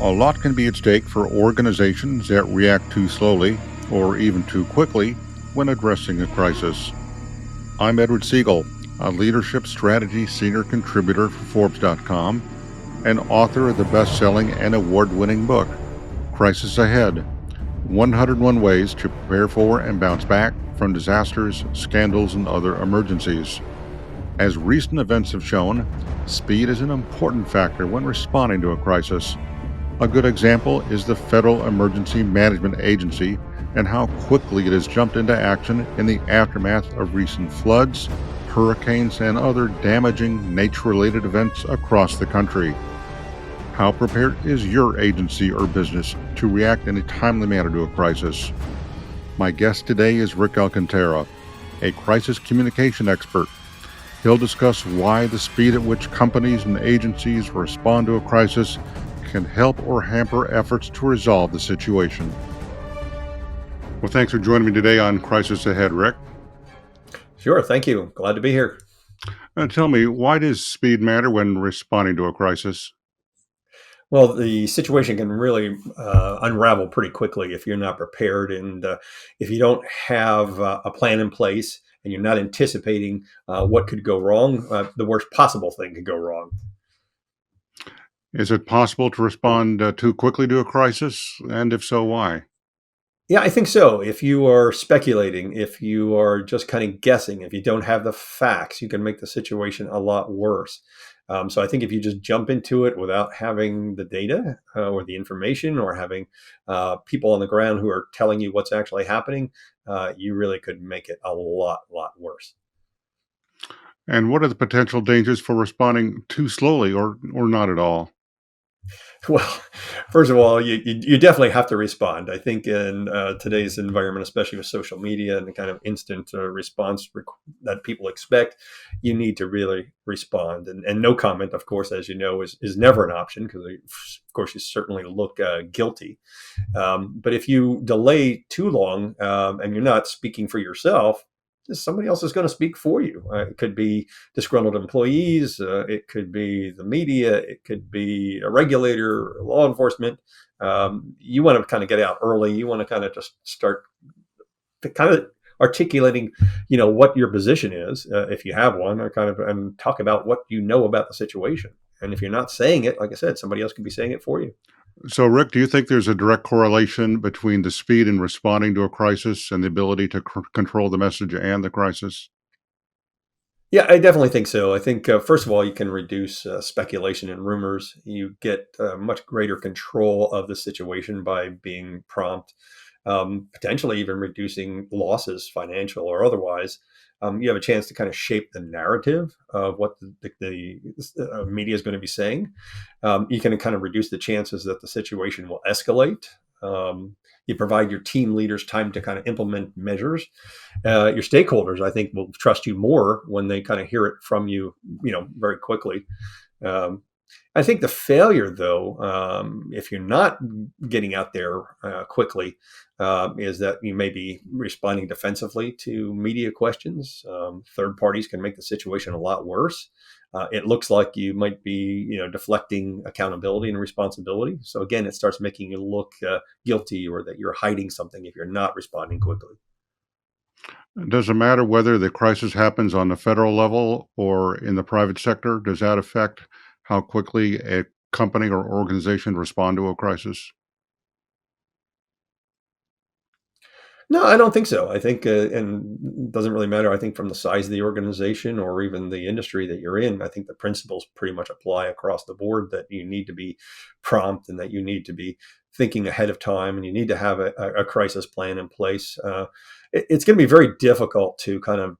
A lot can be at stake for organizations that react too slowly or even too quickly when addressing a crisis. I'm Edward Segal, a leadership strategy senior contributor for Forbes.com and author of the best selling and award winning book, Crisis Ahead: 101 Ways to Prepare for and Bounce Back from Disasters, Scandals, and Other Emergencies. As recent events have shown, speed is an important factor when responding to a crisis. A good example is the Federal Emergency Management Agency and how quickly it has jumped into action in the aftermath of recent floods, hurricanes, and other damaging nature-related events across the country. How prepared is your agency or business to react in a timely manner to a crisis? My guest today is Rick Alcantara, a crisis communication expert. He'll discuss why the speed at which companies and agencies respond to a crisis can help or hamper efforts to resolve the situation. Well, thanks for joining me today on Crisis Ahead, Rick. Sure, thank you. Glad to be here. Tell me, why does speed matter when responding to a crisis? Well, the situation can really unravel pretty quickly if you're not prepared, and if you don't have a plan in place and you're not anticipating what could go wrong, the worst possible thing could go wrong. Is it possible to respond too quickly to a crisis? And if so, why? Yeah, I think so. If you are speculating, if you are just kind of guessing, if you don't have the facts, you can make the situation a lot worse. So I think if you just jump into it without having the data or the information or having people on the ground who are telling you what's actually happening, you really could make it a lot worse. And what are the potential dangers for responding too slowly or not at all? Well, first of all, you definitely have to respond. I think in today's environment, especially with social media and the kind of instant response that people expect, you need to really respond. And no comment, of course, as you know, is never an option because, of course, you certainly look guilty. But if you delay too long and you're not speaking for yourself, somebody else is going to speak for you. It could be disgruntled employees. It could be the media. It could be a regulator, law enforcement. You want to kind of get out early. You want to kind of just start kind of articulating, what your position is, if you have one, or kind of and talk about what you know about the situation. And if you're not saying it, like I said, somebody else can be saying it for you. So, Rick, do you think there's a direct correlation between the speed in responding to a crisis and the ability to control the message and the crisis? Yeah, I definitely think so. I think, first of all, you can reduce speculation and rumors. You get much greater control of the situation by being prompt, potentially even reducing losses, financial or otherwise. You have a chance to kind of shape the narrative of what the media is going to be saying. You can kind of reduce the chances that the situation will escalate. You provide your team leaders time to kind of implement measures. Your stakeholders, I think, will trust you more when they kind of hear it from you, very quickly. Um, I think the failure, though, if you're not getting out there quickly, is that you may be responding defensively to media questions. Third parties can make the situation a lot worse. It looks like you might be, deflecting accountability and responsibility. So again, it starts making you look guilty or that you're hiding something if you're not responding quickly. Does it matter whether the crisis happens on the federal level or in the private sector? Does that affect how quickly a company or organization respond to a crisis? No, I don't think so. I think, and it doesn't really matter. I think from the size of the organization or even the industry that you're in, I think the principles pretty much apply across the board that you need to be prompt and that you need to be thinking ahead of time and you need to have a crisis plan in place. It's going to be very difficult to kind of,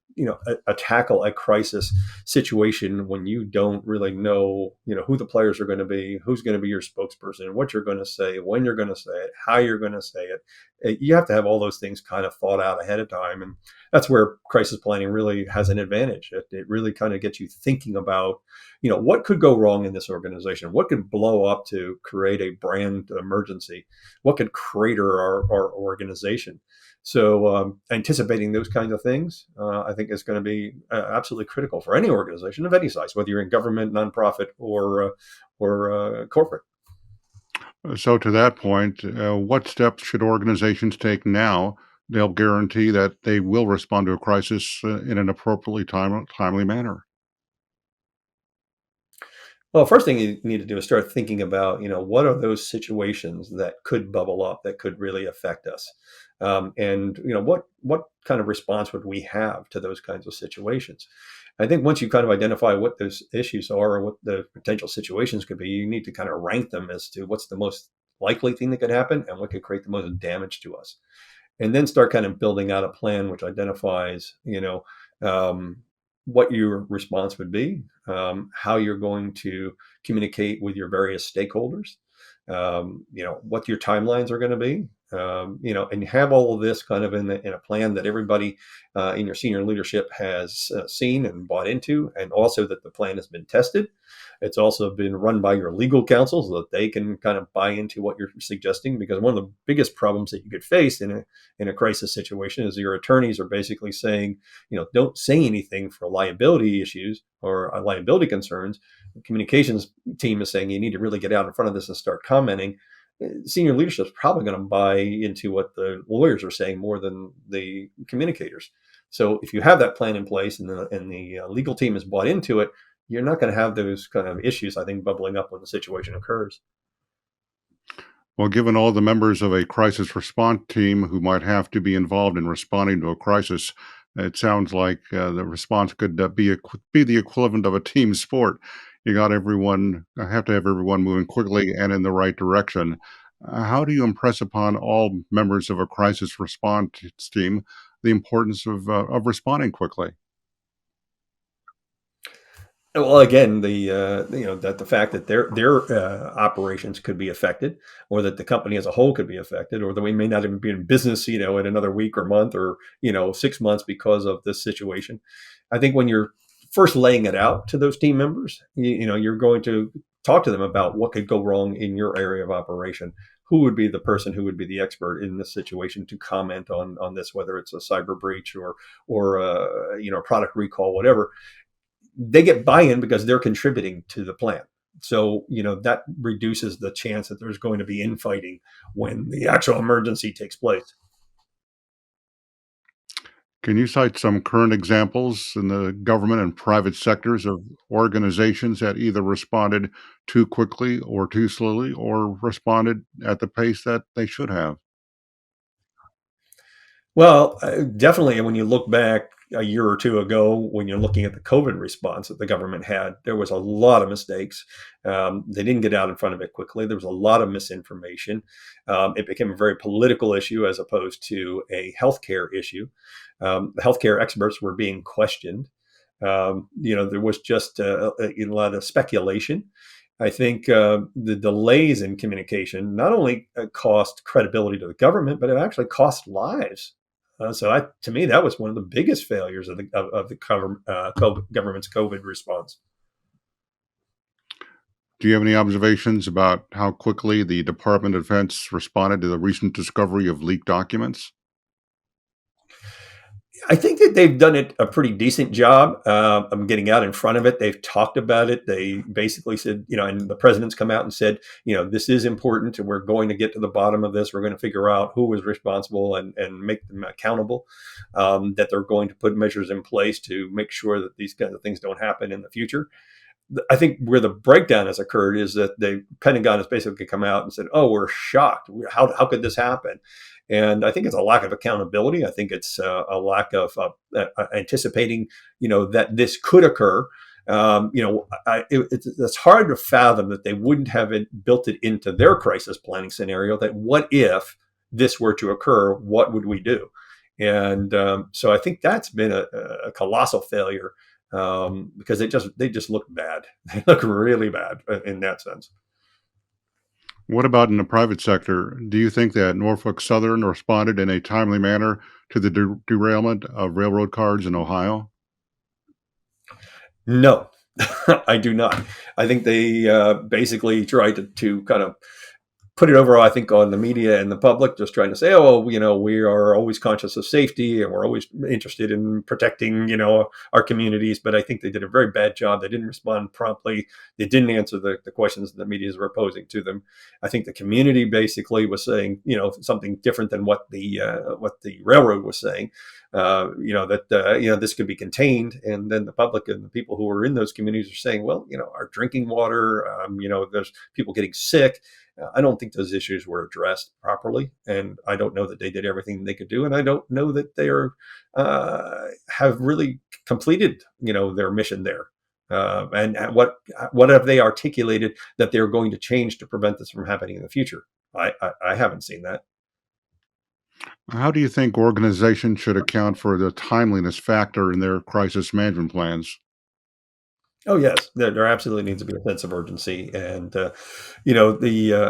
tackle a crisis situation when you don't really know, who the players are going to be, who's going to be your spokesperson, what you're going to say, when you're going to say it, how you're going to say it. You have to have all those things kind of thought out ahead of time. And that's where crisis planning really has an advantage. It really kind of gets you thinking about, what could go wrong in this organization? What could blow up to create a brand emergency? What could crater our organization? So anticipating those kinds of things, I think is going to be absolutely critical for any organization of any size, whether you're in government, nonprofit, or corporate. So, to that point, what steps should organizations take now to help guarantee that they will respond to a crisis in an appropriately timely manner? Well, first thing you need to do is start thinking about, what are those situations that could bubble up that could really affect us, and what kind of response would we have to those kinds of situations? I think once you kind of identify what those issues are or what the potential situations could be, you need to kind of rank them as to what's the most likely thing that could happen and what could create the most damage to us, and then start kind of building out a plan which identifies, um, what your response would be, how you're going to communicate with your various stakeholders, what your timelines are going to be, and have all of this kind of in a plan that everybody in your senior leadership has seen and bought into, and also that the plan has been tested. It's also been run by your legal counsel so that they can kind of buy into what you're suggesting. Because one of the biggest problems that you could face in a crisis situation is your attorneys are basically saying, don't say anything for liability issues or liability concerns. The communications team is saying you need to really get out in front of this and start commenting. Senior leadership is probably going to buy into what the lawyers are saying more than the communicators. So if you have that plan in place and the legal team is bought into it, you're not going to have those kind of issues, I think, bubbling up when the situation occurs. Well, given all the members of a crisis response team who might have to be involved in responding to a crisis, it sounds like the response could be the equivalent of a team sport. You got everyone, have to have everyone moving quickly and in the right direction. How do you impress upon all members of a crisis response team the importance of responding quickly? Well, again, that the fact that their operations could be affected, or that the company as a whole could be affected, or that we may not even be in business, in another week or month or 6 months because of this situation. I think when you're first laying it out to those team members, you're going to talk to them about what could go wrong in your area of operation. Who would be the person who would be the expert in this situation to comment on this, whether it's a cyber breach or product recall, whatever. They get buy-in because they're contributing to the plan. So, that reduces the chance that there's going to be infighting when the actual emergency takes place. Can you cite some current examples in the government and private sectors of organizations that either responded too quickly or too slowly, or responded at the pace that they should have? Well, definitely when you look back a year or two ago, when you're looking at the COVID response that the government had, there was a lot of mistakes. They didn't get out in front of it quickly. There was a lot of misinformation. It became a very political issue as opposed to a healthcare issue. The healthcare experts were being questioned. There was just a lot of speculation. I think the delays in communication not only cost credibility to the government, but it actually cost lives. To me, that was one of the biggest failures of the government's COVID response. Do you have any observations about how quickly the Department of Defense responded to the recent discovery of leaked documents? I think that they've done a pretty decent job of getting out in front of it. They've talked about it. They basically said, and the president's come out and said, this is important, and we're going to get to the bottom of this. We're going to figure out who was responsible and make them accountable. That they're going to put measures in place to make sure that these kinds of things don't happen in the future. I think where the breakdown has occurred is that the Pentagon has basically come out and said, "Oh, we're shocked. How could this happen?" And I think it's a lack of accountability. I think it's a lack of anticipating, that this could occur. It's hard to fathom that they wouldn't have built it into their crisis planning scenario. That what if this were to occur? What would we do? And so I think that's been a colossal failure because they just look bad. They look really bad in that sense. What about in the private sector? Do you think that Norfolk Southern responded in a timely manner to the derailment of railroad cars in Ohio? No, I do not. I think they basically tried to kind of put it over, I think, on the media and the public, just trying to say, oh, we are always conscious of safety and we're always interested in protecting, our communities. But I think they did a very bad job. They didn't respond promptly. They didn't answer the questions that the media were posing to them. I think the community basically was saying, something different than what the railroad was saying. That this could be contained, and then the public and the people who are in those communities are saying, well, our drinking water, there's people getting sick. I don't think those issues were addressed properly, and I don't know that they did everything they could do, and I don't know that they are have really completed, their mission there. And what have they articulated that they're going to change to prevent this from happening in the future? I haven't seen that. How do you think organizations should account for the timeliness factor in their crisis management plans? Oh yes, there absolutely needs to be a sense of urgency, and the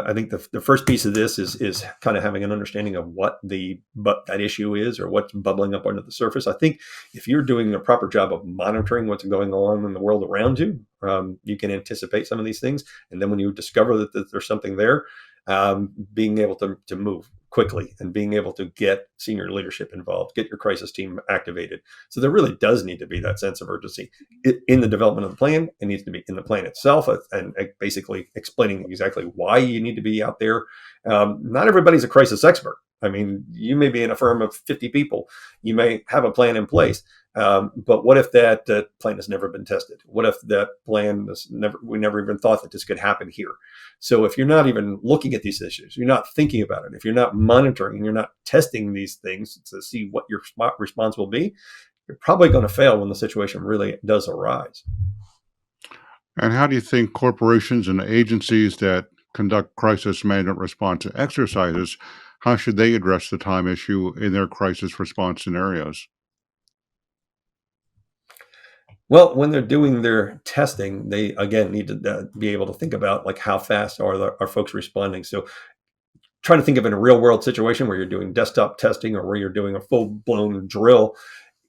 I think the first piece of this is kind of having an understanding of what that issue is or what's bubbling up under the surface. I think if you're doing a proper job of monitoring what's going on in the world around you, you can anticipate some of these things, and then when you discover that there's something there, being able to move quickly and being able to get senior leadership involved, get your crisis team activated. So there really does need to be that sense of urgency in the development of the plan. It needs to be in the plan itself, and basically explaining exactly why you need to be out there. Not everybody's a crisis expert. I mean, you may be in a firm of 50 people. You may have a plan in place. But what if that plan has never been tested? What if that plan we never even thought that this could happen here? So if you're not even looking at these issues, you're not thinking about it, if you're not monitoring and you're not testing these things to see what your response will be, you're probably going to fail when the situation really does arise. And how do you think corporations and agencies that conduct crisis management response exercises, how should they address the time issue in their crisis response scenarios? Well, when they're doing their testing, they again need to be able to think about like how fast are folks responding. So trying to think of in a real world situation where you're doing desktop testing or where you're doing a full blown drill,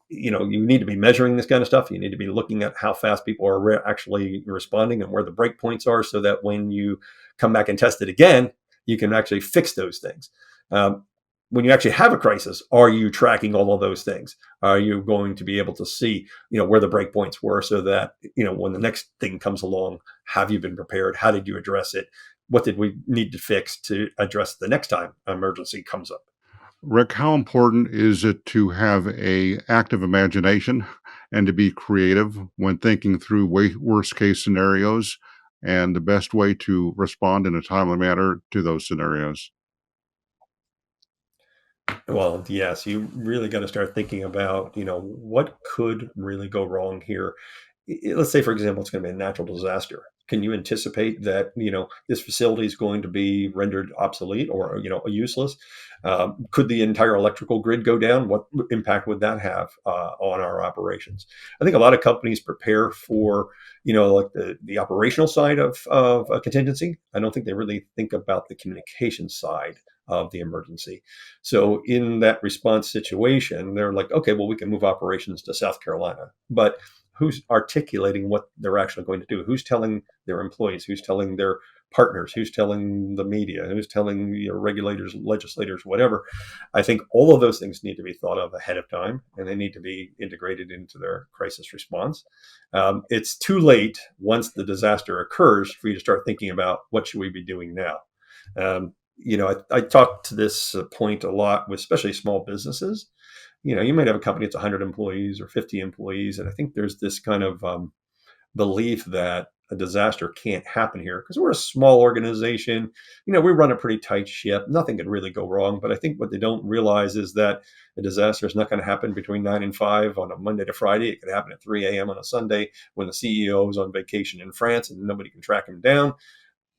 you need to be measuring this kind of stuff. You need to be looking at how fast people are actually responding and where the breakpoints are, so that when you come back and test it again, you can actually fix those things. Um, when you actually have a crisis, are you tracking all of those things? Are you going to be able to see, where the breakpoints were, so that, when the next thing comes along, have you been prepared? How did you address it? What did we need to fix to address the next time an emergency comes up? Rick, how important is it to have a active imagination and to be creative when thinking through worst case scenarios and the best way to respond in a timely manner to those scenarios? Well, yes, you really got to start thinking about, what could really go wrong here. Let's say, for example, it's going to be a natural disaster. Can you anticipate that, this facility is going to be rendered obsolete or, useless? Could the entire electrical grid go down? What impact would that have on our operations? I think a lot of companies prepare for, like the operational side of a contingency. I don't think they really think about the communication side of the emergency. So in that response situation, they're like, okay, well, we can move operations to South Carolina, but who's articulating what they're actually going to do? Who's telling their employees? Who's telling their partners? Who's telling the media? Who's telling regulators, legislators, whatever? I think all of those things need to be thought of ahead of time, and they need to be integrated into their crisis response. It's too late once the disaster occurs for you to start thinking about what should we be doing now. I talk to this point a lot with especially small businesses. You might have a company that's 100 employees or 50 employees, and I think there's this kind of belief that a disaster can't happen here because we're a small organization. We run a pretty tight ship. Nothing could really go wrong. But I think what they don't realize is that a disaster is not going to happen between 9 and 5 on a Monday to Friday. It could happen at 3 a.m. on a Sunday when the CEO is on vacation in France and nobody can track him down.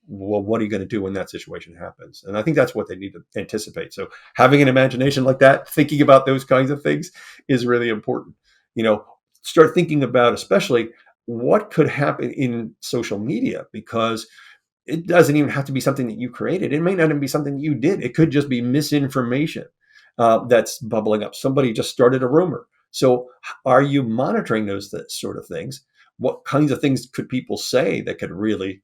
Well, what are you going to do when that situation happens? And I think that's what they need to anticipate. So having an imagination like that, thinking about those kinds of things is really important. Start thinking about especially what could happen in social media, because it doesn't even have to be something that you created. It may not even be something you did. It could just be misinformation that's bubbling up. Somebody just started a rumor. So are you monitoring those sort of things? What kinds of things could people say that could really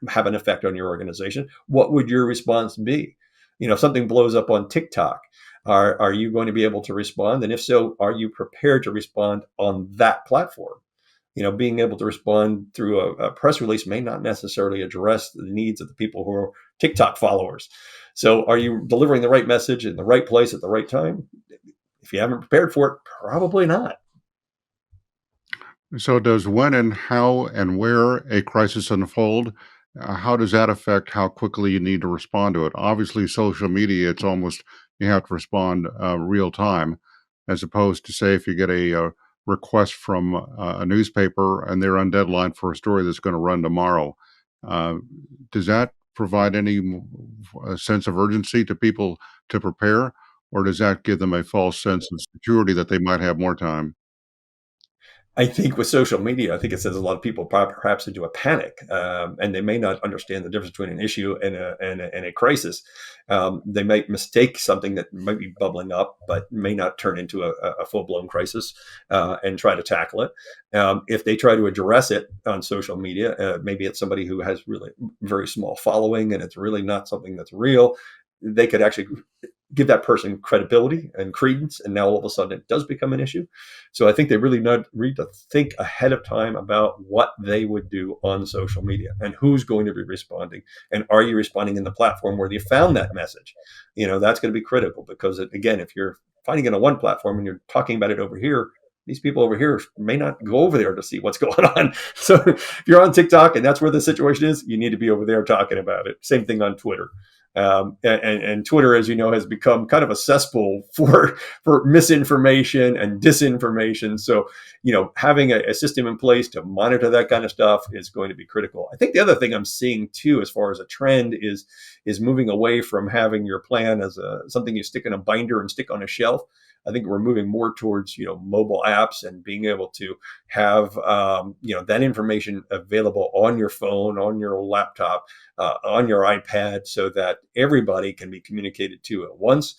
have an effect on your organization? What would your response be? If something blows up on TikTok, are you going to be able to respond? And if so, are you prepared to respond on that platform? Being able to respond through a press release may not necessarily address the needs of the people who are TikTok followers. So, are you delivering the right message in the right place at the right time? If you haven't prepared for it, probably not. So, does when and how and where a crisis unfold? How does that affect how quickly you need to respond to it? Obviously, social media, it's almost you have to respond real time, as opposed to say if you get a request from a newspaper and they're on deadline for a story that's going to run tomorrow. Uh, does that provide any sense of urgency to people to prepare, or does that give them a false sense of security that they might have more time? I think with social media, I think it sends a lot of people perhaps into a panic, and they may not understand the difference between an issue and a crisis. They might mistake something that might be bubbling up, but may not turn into a full blown crisis, and try to tackle it. If they try to address it on social media, maybe it's somebody who has really very small following, and it's really not something that's real. They could actually give that person credibility and credence, and now all of a sudden it does become an issue. So I think they really need to think ahead of time about what they would do on social media and who's going to be responding, and are you responding in the platform where you found that message. That's going to be critical, because again, if you're finding it on one platform and you're talking about it over here, these people over here may not go over there to see what's going on. So if you're on TikTok and that's where the situation is, you need to be over there talking about it. Same thing on Twitter. And Twitter, as you know, has become kind of a cesspool for misinformation and disinformation. So, having a system in place to monitor that kind of stuff is going to be critical. I think the other thing I'm seeing too, as far as a trend, is moving away from having your plan as something you stick in a binder and stick on a shelf. I think we're moving more towards mobile apps and being able to have that information available on your phone, on your laptop, on your iPad, so that everybody can be communicated to at once.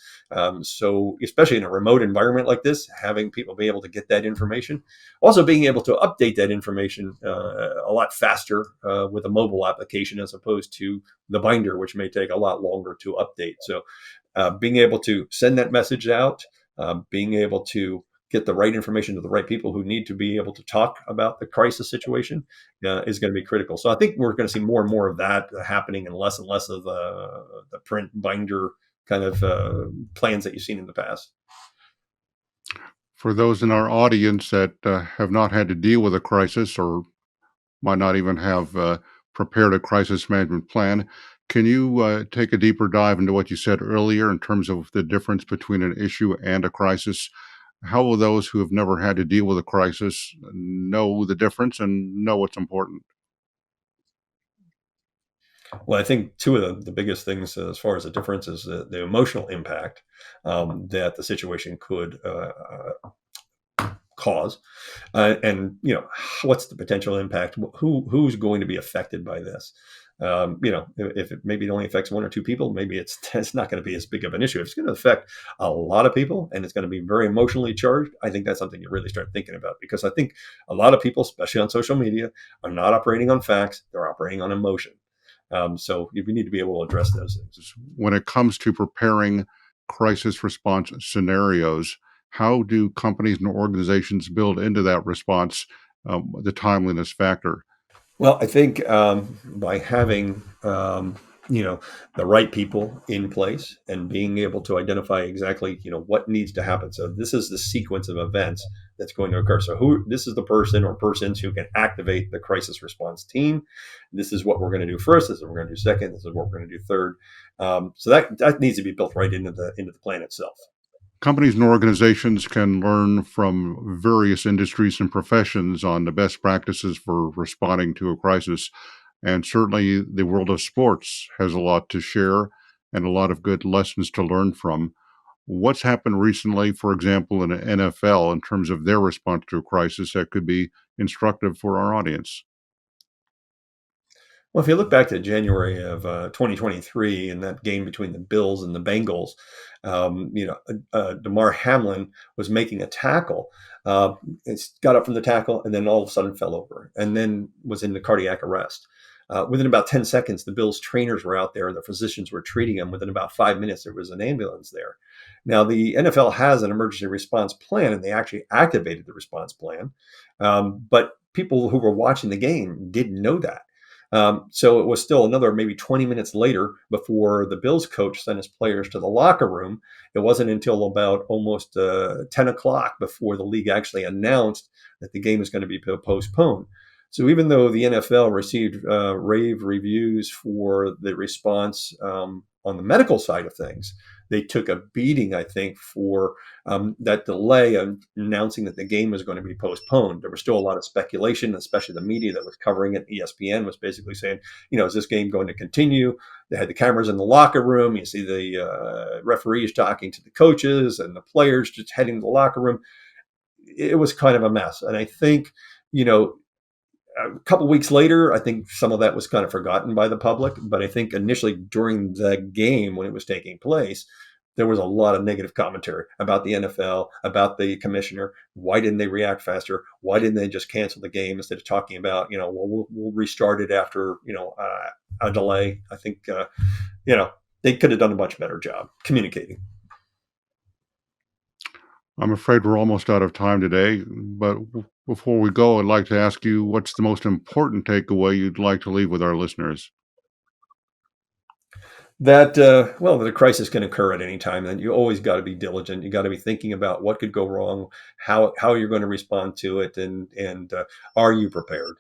So, especially in a remote environment like this, having people be able to get that information, also being able to update that information a lot faster with a mobile application, as opposed to the binder, which may take a lot longer to update. So, being able to send that message out, being able to get the right information to the right people who need to be able to talk about the crisis situation is going to be critical. So I think we're going to see more and more of that happening, and less of the print binder kind of plans that you've seen in the past. For those in our audience that have not had to deal with a crisis or might not even have prepared a crisis management plan, can you take a deeper dive into what you said earlier in terms of the difference between an issue and a crisis? How will those who have never had to deal with a crisis know the difference and know what's important? Well, I think two of the biggest things as far as the difference is the emotional impact that the situation could cause, and what's the potential impact? Who's going to be affected by this? If it maybe it only affects one or two people, maybe it's not going to be as big of an issue. If it's going to affect a lot of people and it's going to be very emotionally charged, I think that's something you really start thinking about, because I think a lot of people, especially on social media, are not operating on facts; they're operating on emotion. So we need to be able to address those things. When it comes to preparing crisis response scenarios, how do companies and organizations build into that response the timeliness factor? Well, I think by having the right people in place and being able to identify exactly what needs to happen. So this is the sequence of events that's going to occur. So this is the person or persons who can activate the crisis response team. This is what we're going to do first. This is what we're going to do second. This is what we're going to do third. So that needs to be built right into the plan itself. Companies and organizations can learn from various industries and professions on the best practices for responding to a crisis. And certainly the world of sports has a lot to share and a lot of good lessons to learn from. What's happened recently, for example, in the NFL, in terms of their response to a crisis that could be instructive for our audience? Well, if you look back to January of 2023 and that game between the Bills and the Bengals, Damar Hamlin was making a tackle. It got up from the tackle and then all of a sudden fell over and then was in the cardiac arrest. Within about 10 seconds, the Bills trainers were out there and the physicians were treating him. Within about 5 minutes, there was an ambulance there. Now, the NFL has an emergency response plan, and they actually activated the response plan. But people who were watching the game didn't know that. So it was still another maybe 20 minutes later before the Bills coach sent his players to the locker room. It wasn't until about almost 10 o'clock before the league actually announced that the game is going to be postponed. So even though the NFL received rave reviews for the response on the medical side of things, they took a beating, I think, for that delay of announcing that the game was going to be postponed. There was still a lot of speculation, especially the media that was covering it. ESPN was basically saying, is this game going to continue? They had the cameras in the locker room. You see the referees talking to the coaches and the players just heading to the locker room. It was kind of a mess. And I think, a couple of weeks later, I think some of that was kind of forgotten by the public. But I think initially during the game when it was taking place, there was a lot of negative commentary about the NFL, about the commissioner. Why didn't they react faster? Why didn't they just cancel the game instead of talking about, we'll restart it after, a delay? I think, they could have done a much better job communicating. I'm afraid we're almost out of time today, but before we go, I'd like to ask you, what's the most important takeaway you'd like to leave with our listeners? That a crisis can occur at any time, and you always got to be diligent. You got to be thinking about what could go wrong, how you're going to respond to it, and are you prepared?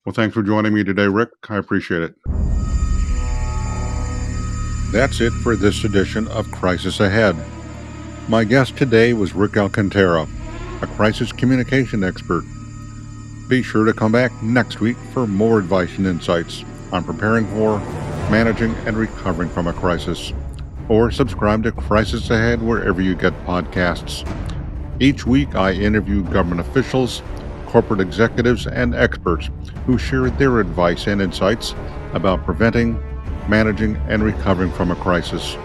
Well, thanks for joining me today, Rick. I appreciate it. That's it for this edition of Crisis Ahead. My guest today was Rick Alcantara, a crisis communication expert. Be sure to come back next week for more advice and insights on preparing for, managing, and recovering from a crisis. Or subscribe to Crisis Ahead wherever you get podcasts. Each week I interview government officials, corporate executives, and experts who share their advice and insights about preventing, managing, and recovering from a crisis.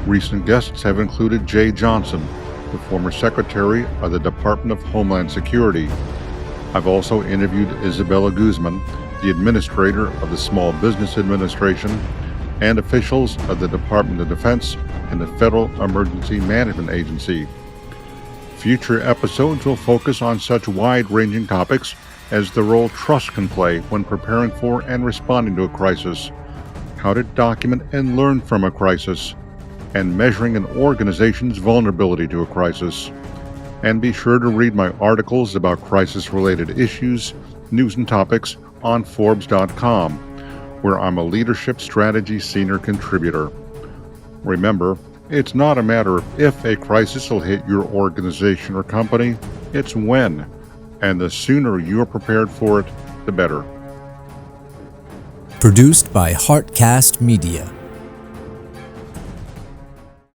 Recent guests have included Jay Johnson, the former Secretary of the Department of Homeland Security. I've also interviewed Isabella Guzman, the Administrator of the Small Business Administration, and officials of the Department of Defense and the Federal Emergency Management Agency. Future episodes will focus on such wide-ranging topics as the role trust can play when preparing for and responding to a crisis, how to document and learn from a crisis, and measuring an organization's vulnerability to a crisis. And be sure to read my articles about crisis-related issues, news, and topics on Forbes.com, where I'm a leadership strategy senior contributor. Remember, it's not a matter of if a crisis will hit your organization or company, it's when. And the sooner you're prepared for it, the better. Produced by Heartcast Media.